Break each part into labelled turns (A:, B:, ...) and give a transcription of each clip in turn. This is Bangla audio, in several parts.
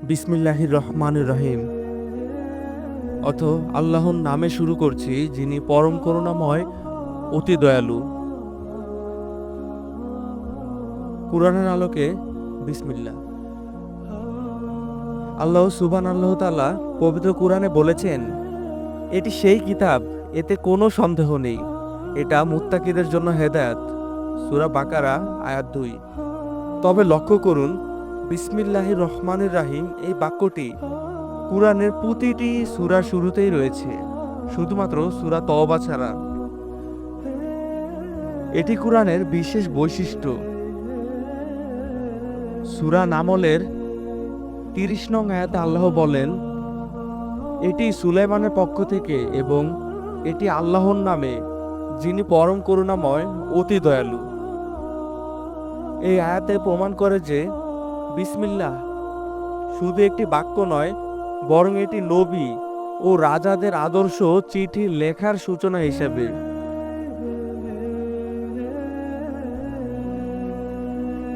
A: বিসমিল্লাহির রহমানির রহিম। অথ আল্লাহর নামে শুরু করছি, যিনি পরম করুণাময়, অতি দয়ালু। কুরআনের আলোকে বিসমিল্লাহ। আল্লাহ সুবহানাহু ওয়া তাআলা পবিত্র কুরআনে বলেছেন, এটি সেই কিতাব, এতে কোনো সন্দেহ নেই। এটা মুত্তাকিদের জন্য হেদায়েত। সূরা বাকারা আয়াত ২। তবে লক্ষ্য করুন, বিসমিল্লাহির রহমানির রহিম এই বাক্যটি কুরআনের প্রতিটি সূরার শুরুতেই রয়েছে, শুধুমাত্র সূরা তওবা ছাড়া। এটি কুরআনের বিশেষ বৈশিষ্ট্য। সূরা নামলের ৩০ নং আয়াতে আল্লাহ বলেন, এটি সুলাইমানের পক্ষ থেকে এবং এটি আল্লাহর নামে, যিনি পরম করুণাময়, অতি দয়ালু। এই আয়াতে প্রমাণ করে যে বিসমিল্লাহ শুধু একটি বাক্য নয়, বরং এটি নবী ও রাজাদের আদর্শ চিঠি লেখার সূচনা হিসেবে।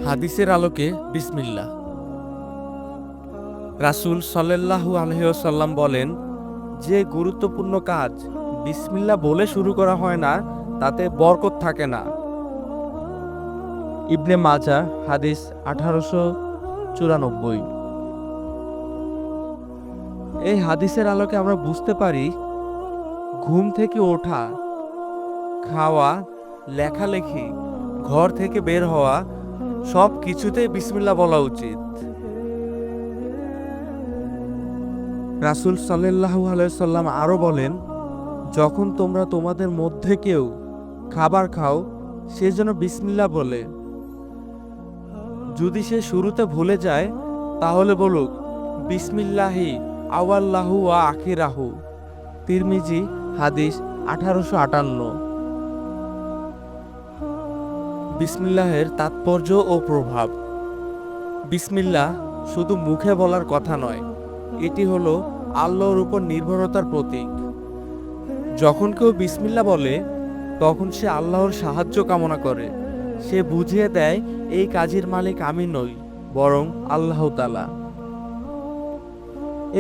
A: হাদিসের আলোকে বিসমিল্লাহ। রাসূল সাল্লাল্লাহু আলাইহি ওয়াসাল্লাম বলেন, যে গুরুত্বপূর্ণ কাজ বিসমিল্লাহ বলে শুরু করা হয় না, তাতে বরকত থাকে না। ইবনে মাজাহ হাদিস 1894। এই হাদিসের আলোকে আমরা বুঝতে পারি, ঘুম থেকে ওঠা, খাওয়া, লেখালেখি, ঘর থেকে বের হওয়া, সব কিছুতেই বিসমিল্লাহ বলা উচিত। রাসূল সাল্লাল্লাহু আলাইহি সাল্লাম আরো বলেন, যখন তোমরা তোমাদের মধ্যে কেউ খাবার খাও, সে যেন বিসমিল্লাহ বলে। যদি সে শুরুতে ভুলে যায়, তাহলে বলুক, বিসমিল্লাহি আওয়াল্লাহু ওয়া আখিরাহু। তিরমিজি হাদিস 1858। বিসমিল্লাহের তাৎপর্য ও প্রভাব। বিসমিল্লাহ শুধু মুখে বলার কথা নয়, এটি হলো আল্লাহর উপর নির্ভরতার প্রতীক। যখন কেউ বিসমিল্লাহ বলে, তখন সে আল্লাহর সাহায্য কামনা করে। সে বুঝিয়ে দেয়, এই কাজের মালিক আমি নই, বরং আল্লাহ তাআলা।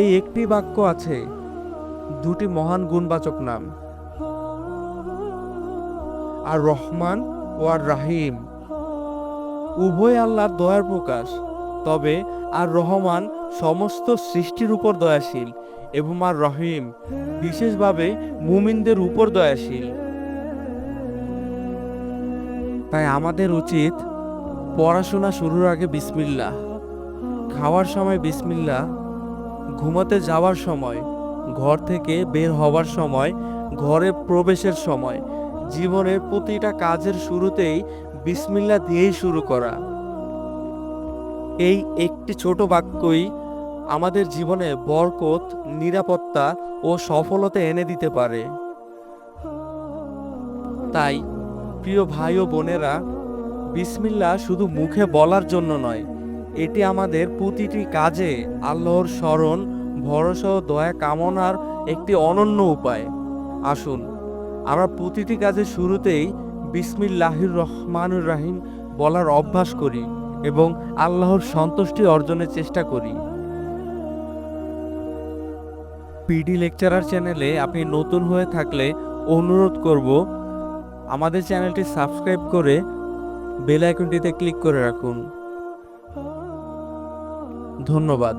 A: এই একটি বাক্য আছে দুটি মহান গুণবাচক নাম, আর রহমান ও আর রাহিম। উভয় আল্লাহর দয়ার প্রকাশ। তবে আর রহমান সমস্ত সৃষ্টির উপর দয়াশীল এবং আর রহিম বিশেষভাবে মুমিনদের উপর দয়াশীল। তাই আমাদের উচিত পড়াশোনা শুরুর আগে বিসমিল্লাহ, খাওয়ার সময় বিসমিল্লাহ, ঘুমাতে যাওয়ার সময়, ঘর থেকে বের হওয়ার সময়, ঘরে প্রবেশের সময়, জীবনের প্রতিটা কাজের শুরুতেই বিসমিল্লাহ দিয়েই শুরু করা। এই একটি ছোট বাক্যই আমাদের জীবনে বরকত, নিরাপত্তা ও সফলতা এনে দিতে পারে। তাই প্রিয় ভাই ও বোনেরা, বিসমিল্লাহ শুধু মুখে বলার জন্য নয়, এটি আমাদের প্রতিটি কাজে আল্লাহর স্মরণ, ভরসা ও দয়া কামনার একটি অনন্য উপায়। আসুন আমরা প্রতিটি কাজের শুরুতেই বিসমিল্লাহির রহমানির রহিম বলার অভ্যাস করি এবং আল্লাহর সন্তুষ্টি অর্জনের চেষ্টা করি। পিডি লেকচারার চ্যানেলে আপনি নতুন হয়ে থাকলে অনুরোধ করব, আমাদের চ্যানেলটি সাবস্ক্রাইব করে বেল আইকনটিতে ক্লিক করে রাখুন। ধন্যবাদ।